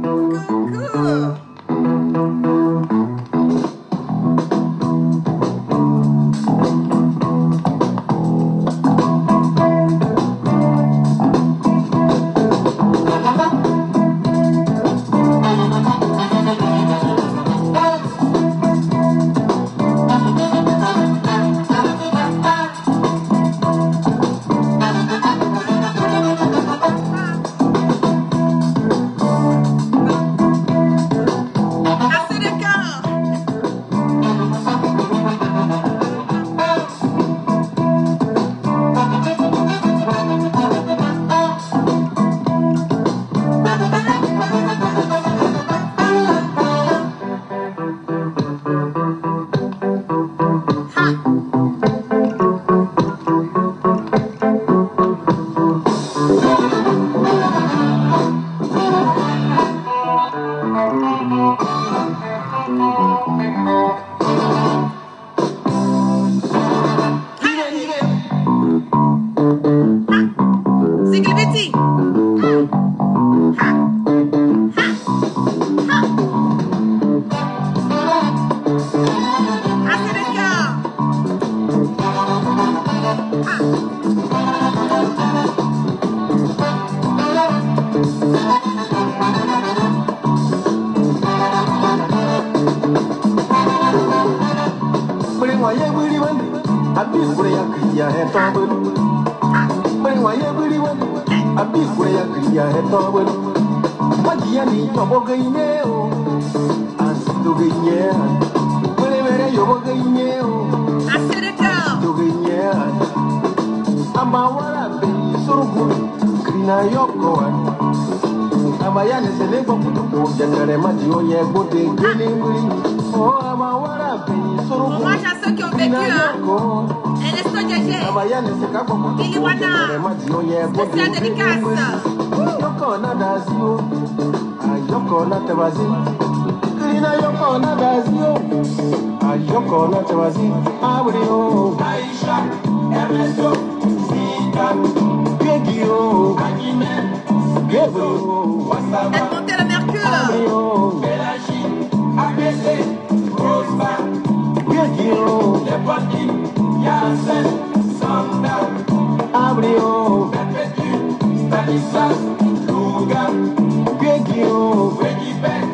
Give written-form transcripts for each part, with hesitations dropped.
Coucou. Hommage à ceux qui ont vécu, hein. Ernesto Djadjé, Billy Wana, spécial dédicace. Aïcha, Ernesto, Sita, Guéguio, Agimel, Guévo, Faites monter le mercure. Bélagie, APC, Rosba, Guéguio, Lepaki, Yassen, Sanda, Abrio, Perpétue, Stanislas, Louga, Guéguio, Wegibet,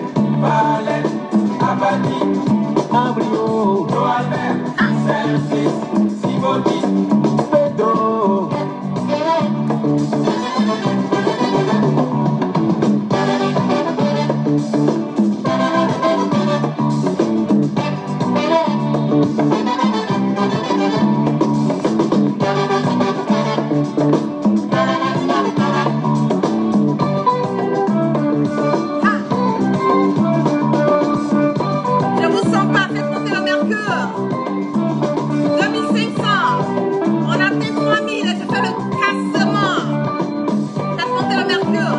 Valette, Abadi, Abrio, Noalbert, Service, Simoni, Pedro. Je vous sens pas, faites monter le mercure. 2500. On a fait 3000 et je fais le cassement. Faites monter le mercure.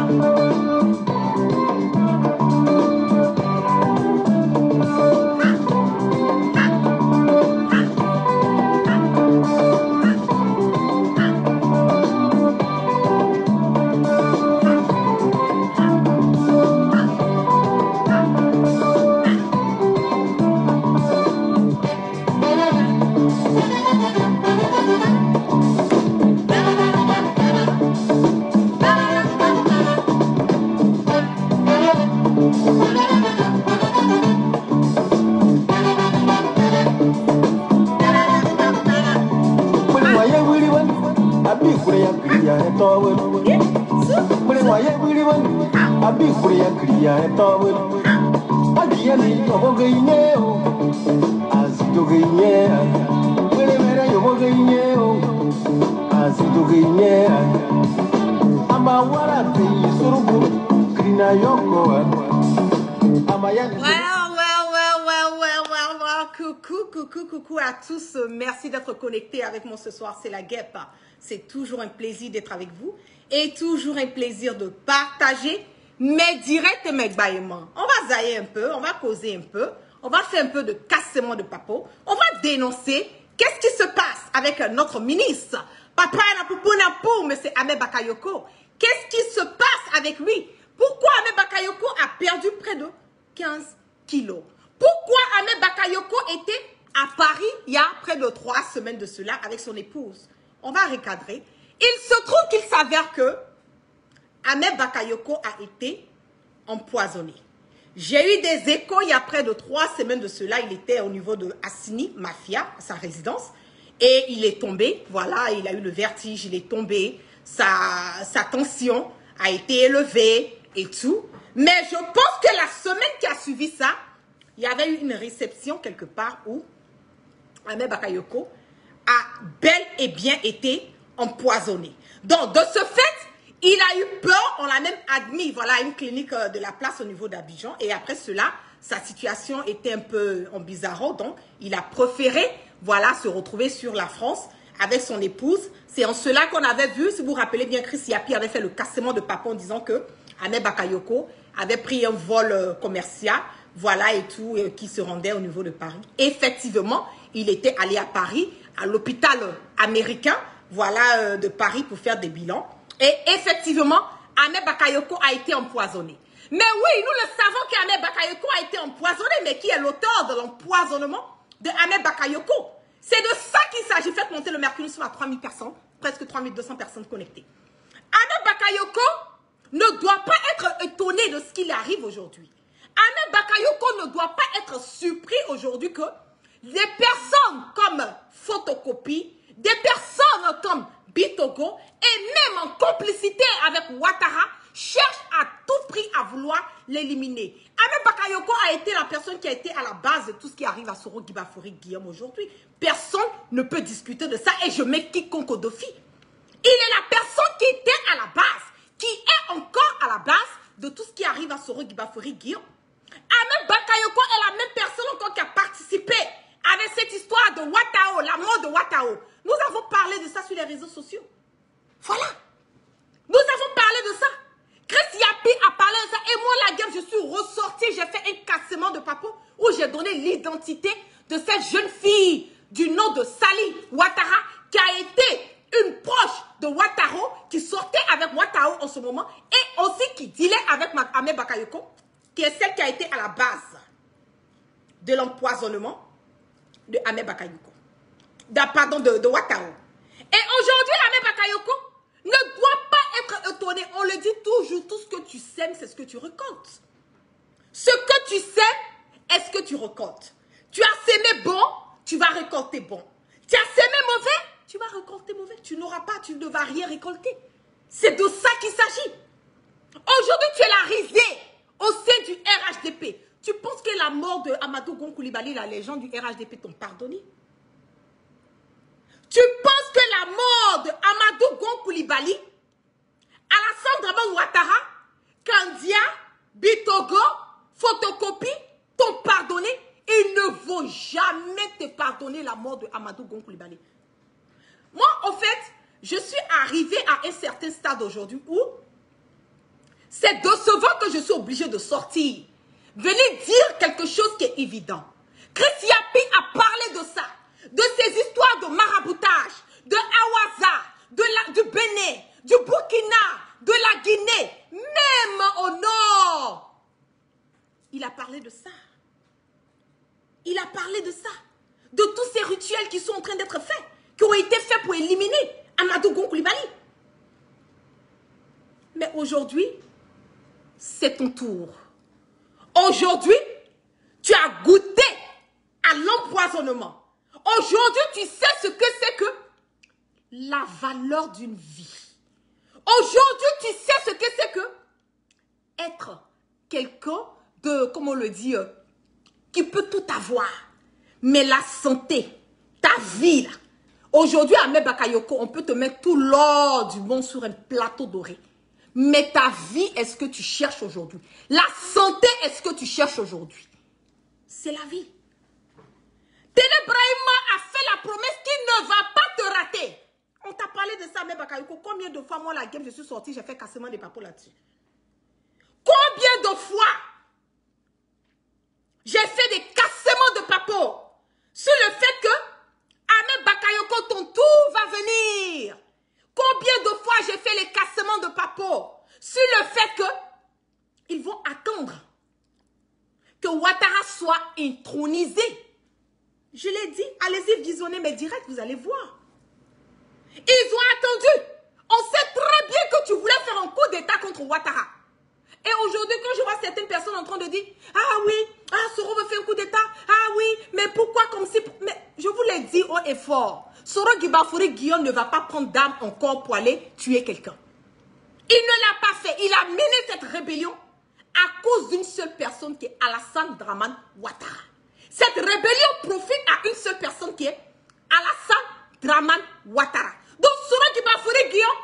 Coucou à tous, merci d'être connectés avec moi ce soir, c'est la guêpe. C'est toujours un plaisir d'être avec vous et toujours un plaisir de partager mes directs et mes bâillements. On va zailler un peu, on va causer un peu, on va faire un peu de cassement de papo, on va dénoncer qu'est-ce qui se passe avec notre ministre, Papa Napupuna pour M. Ahmed Bakayoko. Qu'est-ce qui se passe avec lui? Pourquoi Ahmed Bakayoko a perdu près de 15 kilos. Pourquoi Ahmed Bakayoko était à Paris il y a près de 3 semaines de cela avec son épouse? On va recadrer. Il se trouve qu'il s'avère que Ahmed Bakayoko a été empoisonné. J'ai eu des échos il y a près de 3 semaines de cela. Il était au niveau de Assini Mafia, sa résidence. Et il est tombé. Voilà, il a eu le vertige, il est tombé. Sa tension a été élevée et tout. Mais je pense que la semaine qui a suivi ça, il y avait eu une réception quelque part où Ahmed Bakayoko a bel et bien été empoisonné. Donc, de ce fait, il a eu peur, on l'a même admis, voilà, à une clinique de la place au niveau d'Abidjan. Et après cela, sa situation était un peu en bizarro. Donc, il a préféré, voilà, se retrouver sur la France avec son épouse. C'est en cela qu'on avait vu, si vous vous rappelez bien, Chris Yapi avait fait le cassement de papa en disant que Ahmed Bakayoko avait pris un vol commercial, voilà, et tout, qui se rendait au niveau de Paris. Effectivement, il était allé à Paris, à l'hôpital américain, voilà, de Paris pour faire des bilans. Et effectivement, Ahmed Bakayoko a été empoisonné. Mais oui, nous le savons qu'Ahmed Bakayoko a été empoisonné, mais qui est l'auteur de l'empoisonnement de Ahmed Bakayoko? C'est de ça qu'il s'agit. Faites monter le mercure sur à 3000 personnes, presque 3200 personnes connectées. Ahmed Bakayoko ne doit pas être étonné de ce qui arrive aujourd'hui. Ahmed Bakayoko ne doit pas être surpris aujourd'hui que des personnes comme Photocopie, des personnes comme Bitogo et même en complicité avec Ouattara cherchent à tout prix à vouloir l'éliminer. Ahmed Bakayoko a été la personne qui a été à la base de tout ce qui arrive à Soro Gibafori Guillaume aujourd'hui. Personne ne peut discuter de ça et je mets quiconque au défi. Il est la personne qui était à la base, qui est encore à la base de tout ce qui arrive à Soro Gibafori Guillaume. Ahmed Bakayoko est la même personne encore qui a participé avec cette histoire de Ouattao, la mort de Ouattao. Nous avons parlé de ça sur les réseaux sociaux. Voilà. Nous avons parlé de ça. Chris Yapi a parlé de ça. Et moi, la guerre, je suis ressortie. J'ai fait un cassement de papo où j'ai donné l'identité de cette jeune fille du nom de Sali Ouattara qui a été une proche de Ouattaro qui sortait avec Ouattao en ce moment et aussi qui dealait avec Ahmed Bakayoko qui est celle qui a été à la base de l'empoisonnement de Ahmed Bakayoko. Pardon, de Ouattao. Et aujourd'hui, Ahmed Bakayoko ne doit pas être étonné. On le dit toujours, tout ce que tu sèmes, c'est ce que tu récoltes. Ce que tu sèmes est ce que tu récoltes. Tu as sémé bon, tu vas récolter bon. Tu as sémé mauvais, tu vas récolter mauvais. Tu n'auras pas, tu ne vas rien récolter. C'est de ça qu'il s'agit. Aujourd'hui, tu es la risée au sein du RHDP. Tu penses que la mort de Amadou Gon Coulibaly, les gens du RHDP t'ont pardonné? Tu penses que la mort de Amadou Gon Coulibaly, Alassane Dramane Ouattara, Kandia, Bitogo, Photocopie t'ont pardonné? Ils ne vont jamais te pardonner la mort de Amadou Gon Coulibaly. Moi, en fait, je suis arrivée à un certain stade aujourd'hui où c'est décevant que je suis obligée de sortir. Venez dire quelque chose qui est évident. Chris Yapi a parlé de ça, de ces histoires de maraboutage, de Awaza, du Bénin, du Burkina, de la Guinée, même au nord. Il a parlé de ça. Il a parlé de ça. De tous ces rituels qui sont en train d'être faits, qui ont été faits pour éliminer Amadou Gon Coulibaly. Mais aujourd'hui, c'est ton tour. Aujourd'hui, tu as goûté à l'empoisonnement. Aujourd'hui, tu sais ce que c'est que la valeur d'une vie. Aujourd'hui, tu sais ce que c'est que être quelqu'un de, comment on le dit, qui peut tout avoir. Mais la santé, ta vie, là. Aujourd'hui, à Ahmed Bakayoko, on peut te mettre tout l'or du monde sur un plateau doré. Mais ta vie, est-ce que tu cherches aujourd'hui? La santé, est-ce que tu cherches aujourd'hui? C'est la vie. Télé Brahima a fait la promesse qu'il ne va pas te rater. On t'a parlé de ça, Ahmed Bakayoko. Combien de fois, moi, la game, je suis sortie, j'ai fait cassement des papos là-dessus. Combien de fois j'ai fait des cassements de papos sur le fait que Ahmed Bakayoko, ton tour va venir. Combien de fois j'ai fait les cassements de papos sur le fait que ils vont attendre Ouattara soit intronisé. Je l'ai dit, allez-y visionner mes directs, vous allez voir. Ils ont attendu. On sait très bien que tu voulais faire un coup d'état contre Ouattara. Et aujourd'hui, quand je vois certaines personnes en train de dire, ah oui, Soro veut faire un coup d'état, ah oui, mais pourquoi comme si... Mais je vous l'ai dit haut et fort, Soro Guibafouri Guillaume ne va pas prendre d'armes encore pour aller tuer quelqu'un. Il ne l'a pas fait. Il a mené cette rébellion à cause d'une seule personne qui est Alassane Dramane Ouattara. Cette rébellion profite à une seule personne qui est Alassane Dramane Ouattara. Donc Soro Guibafouri Guillaume,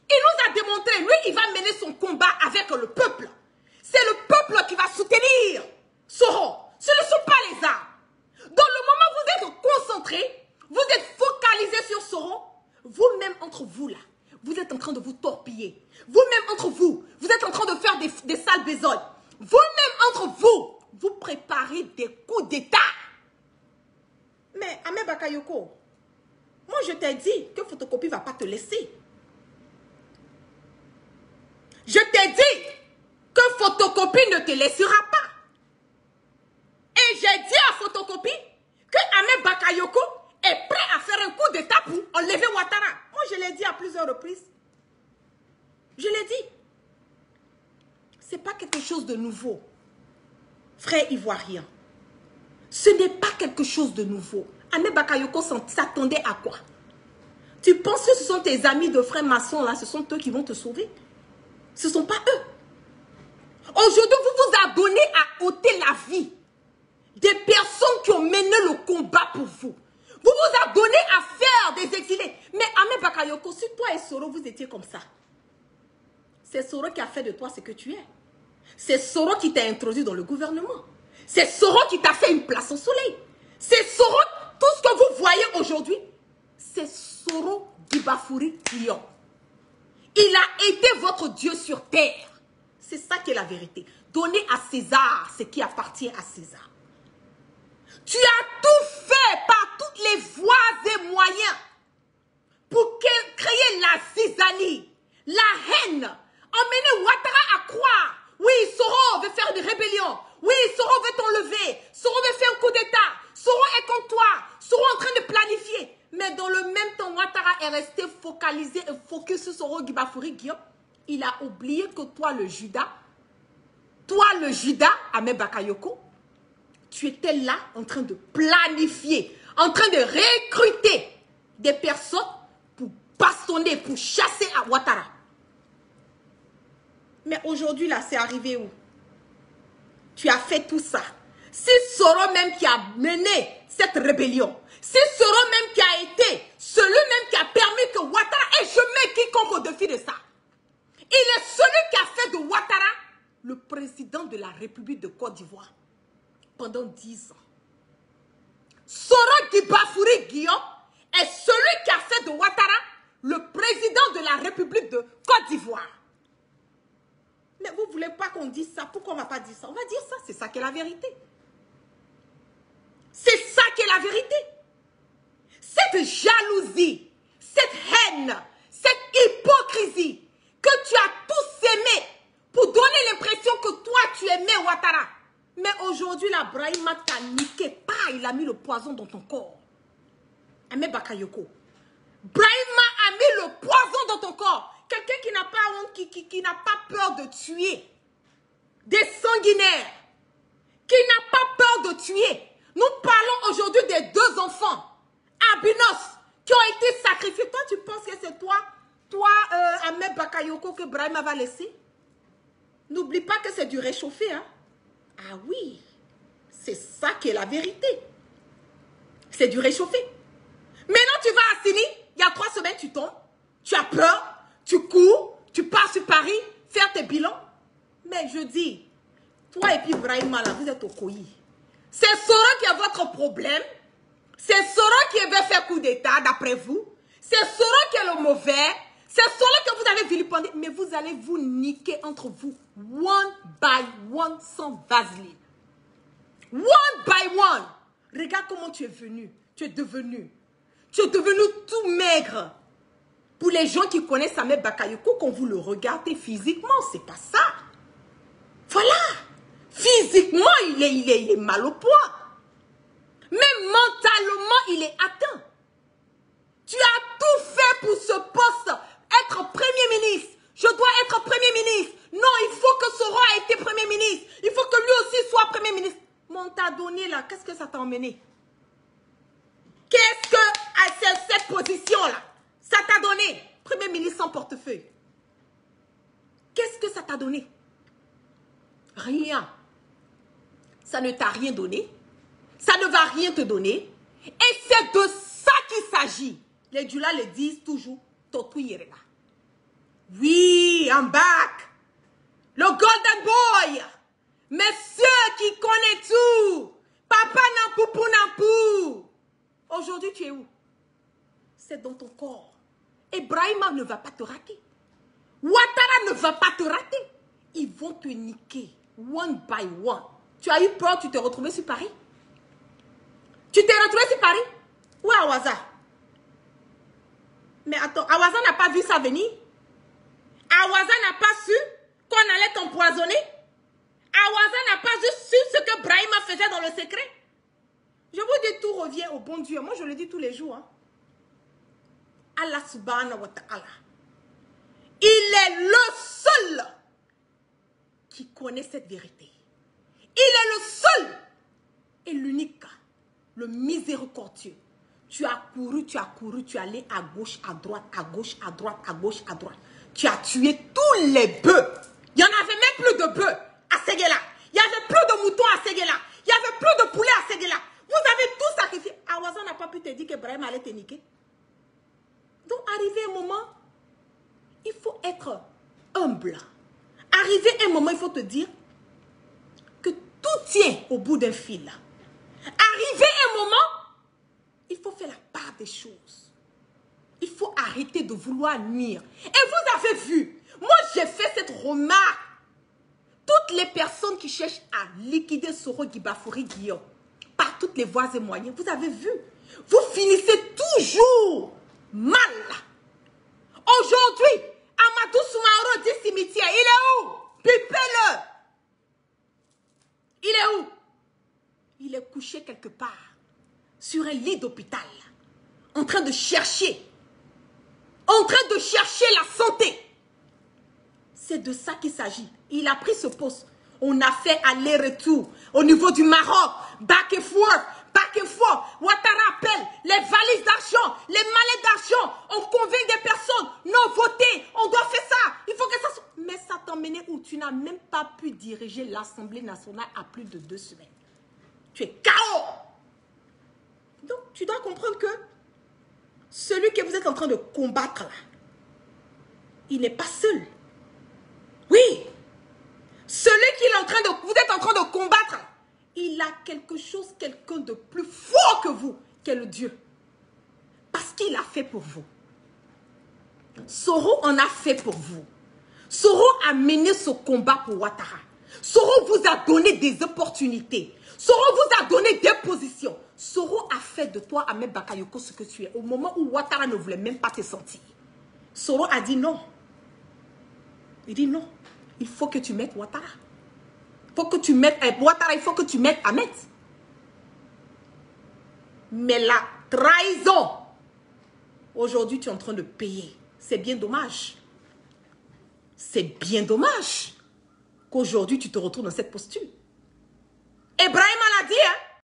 il nous a démontré, lui, il va mener son combat avec le peuple. C'est le peuple qui va soutenir Soro. Ce ne sont pas les armes. Dans le moment où vous êtes concentré, vous êtes focalisé sur Soro, vous-même entre vous là, vous êtes en train de vous torpiller. Vous-même entre vous, vous êtes en train de faire des sales besognes. Vous-même entre vous, vous préparez des coups d'état. Mais Ahmed Bakayoko, moi je t'ai dit que Photocopie ne va pas te laisser. Je t'ai dit que Photocopie ne te laissera pas. Et j'ai dit à Photocopie que Ahmed Bakayoko est prêt à faire un coup d'état pour enlever Ouattara. Moi, je l'ai dit à plusieurs reprises. Je l'ai dit. Ce n'est pas quelque chose de nouveau. Frère ivoirien. Ce n'est pas quelque chose de nouveau. Ahmed Bakayoko s'attendait à quoi? Tu penses que ce sont tes amis de frères maçons là, ce sont eux qui vont te sauver? Ce ne sont pas eux. Aujourd'hui, vous vous abonnez à ôter la vie des personnes qui ont mené le combat pour vous. Vous vous abonnez à faire des exilés. Mais Ahmed Bakayoko, si toi et Soro, vous étiez comme ça, c'est Soro qui a fait de toi ce que tu es. C'est Soro qui t'a introduit dans le gouvernement. C'est Soro qui t'a fait une place au soleil. C'est Soro, tout ce que vous voyez aujourd'hui, c'est Soro Guibafouri Guillaume. Il a été votre Dieu sur terre. C'est ça qui est la vérité. Donnez à César ce qui appartient à César. Tu as tout fait par toutes les voies et moyens pour créer la zizanie, la haine, emmener Ouattara à croire. Oui, Soro veut faire une rébellion. Oui, Soro veut t'enlever. Soro veut faire un coup d'état. Soro est contre toi. Soro est en train de planifier. Mais dans le même temps, Ouattara est resté focalisé et focus sur Soro Guibafouri Guillaume. Il a oublié que toi, le Judas, Ahmed Bakayoko, tu étais là en train de planifier, en train de recruter des personnes pour bastonner, pour chasser à Ouattara. Mais aujourd'hui, là, c'est arrivé où? Tu as fait tout ça. C'est Soro même qui a mené cette rébellion. C'est Soro même qui a été celui-même qui a permis que Ouattara, et je mets quiconque au défi de ça. Il est celui qui a fait de Ouattara le président de la République de Côte d'Ivoire pendant 10 ans. Soro Guibafouri Guillaume est celui qui a fait de Ouattara le président de la République de Côte d'Ivoire. Mais vous ne voulez pas qu'on dise ça? Pourquoi on ne va pas dire ça? On va dire ça, c'est ça qui est la vérité. C'est ça qui est la vérité. Cette jalousie, cette haine, cette hypocrisie que tu as tous aimé pour donner l'impression que toi tu aimais Ouattara. Mais aujourd'hui, la Brahima t'a niqué. Il a mis le poison dans ton corps. Ahmed Bakayoko. Brahima a mis le poison dans ton corps. Quelqu'un qui n'a pas honte, qui n'a pas peur de tuer. Des sanguinaires. Qui n'a pas peur de tuer. Nous parlons aujourd'hui des 2 enfants. Albinos. Qui ont été sacrifiés. Toi, tu penses que c'est toi, Ahmed Bakayoko, que Brahima va laisser? N'oublie pas que c'est du réchauffé, hein? Ah oui. C'est ça qui est la vérité. C'est du réchauffé. Maintenant, tu vas à Sini. Il y a 3 semaines, tu tombes. Tu as peur. Tu cours, tu pars sur Paris, faire tes bilans. Mais je dis, toi et puis Brahima, là, vous êtes au coï. C'est Soro qui est votre problème. C'est Soro qui veut faire coup d'état, d'après vous. C'est Soro qui est le mauvais. C'est Soro que vous avez vilipendé. Mais vous allez vous niquer entre vous. One by one, sans vaseline. One by one. Regarde comment tu es venu. Tu es devenu tout maigre. Pour les gens qui connaissent Ahmed Bakayoko, quand vous le regardez physiquement, c'est pas ça. Voilà. Physiquement, il il est mal au point. Même mentalement, il est atteint. Tu as tout fait pour ce poste. Être Premier ministre. Je dois être Premier ministre. Non, il faut que Soro ait été Premier ministre. Il faut que lui aussi soit Premier ministre. Mais on t'a donné là, qu'est-ce que ça t'a emmené? Qu'est-ce que à cette position-là, ça t'a donné? Premier ministre sans portefeuille. Qu'est-ce que ça t'a donné? Rien. Ça ne t'a rien donné. Ça ne va rien te donner. Et c'est de ça qu'il s'agit. Les Djula le disent toujours. Totu Yerena. Oui, I'm back. Le Golden Boy. Monsieur qui connaît tout. Papa Nampou Nampou. Aujourd'hui, tu es où? C'est dans ton corps. Et Brahima ne va pas te rater. Ouattara ne va pas te rater. Ils vont te niquer. One by one. Tu as eu peur, tu t'es retrouvé sur Paris? Tu t'es retrouvé sur Paris? Où est Awaza? Mais attends, Awaza n'a pas vu ça venir? Awaza n'a pas su qu'on allait t'empoisonner? Awaza n'a pas su ce que Brahima faisait dans le secret? Je vous dis, tout revient au bon Dieu. Moi, je le dis tous les jours. Hein. Allah subhanahu wa ta'ala. Il est le seul qui connaît cette vérité. Il est le seul et l'unique, le miséricordieux. Tu as couru, tu es allé à gauche, à droite, à gauche, à droite, à gauche, à droite. Tu as tué tous les bœufs. Il n'y en avait même plus de bœufs à Séguéla. Il n'y avait plus de moutons à Séguéla. Il n'y avait plus de poulets à Séguéla. Vous avez tout sacrifié. Awaza n'a pas pu te dire que Brahim allait te niquer. Donc, arrivé un moment, il faut être humble. Arrivé un moment, il faut te dire que tout tient au bout d'un fil. Arrivé un moment, il faut faire la part des choses. Il faut arrêter de vouloir nuire. Et vous avez vu, moi j'ai fait cette remarque. Toutes les personnes qui cherchent à liquider Soro Guibafouri Guillaume, par toutes les voies et moyens, vous avez vu, vous finissez toujours mal. Aujourd'hui, Amadou Soumaoro dit cimetière, il est où? Pipez-le. Il est où? Il est couché quelque part, sur un lit d'hôpital, en train de chercher la santé. C'est de ça qu'il s'agit. Il a pris ce poste. On a fait aller-retour au niveau du Maroc, back and forth, back and forth. Ouattara appelle les valises d'argent, les mallets d'argent. On convainc des personnes, non, votez, on doit faire ça. Il faut que ça soit... Mais ça t'emmenait où tu n'as même pas pu diriger l'Assemblée nationale à plus de 2 semaines. Tu es KO. Donc, tu dois comprendre que celui que vous êtes en train de combattre là, il n'est pas seul. Oui. Celui vous êtes en train de combattre, il a quelque chose, quelqu'un de plus fort que vous, qui est le Dieu. Parce qu'il a fait pour vous. Soro en a fait pour vous. Soro a mené ce combat pour Ouattara. Soro vous a donné des opportunités. Soro vous a donné des positions. Soro a fait de toi, Ahmed Bakayoko, ce que tu es. Au moment où Ouattara ne voulait même pas te sentir. Soro a dit non. Il dit non. Il faut que tu mettes Ouattara. Il faut que tu mettes Ouattara, il faut que tu mettes Ahmed. Mais la trahison, aujourd'hui, tu es en train de payer. C'est bien dommage. C'est bien dommage qu'aujourd'hui, tu te retrouves dans cette posture.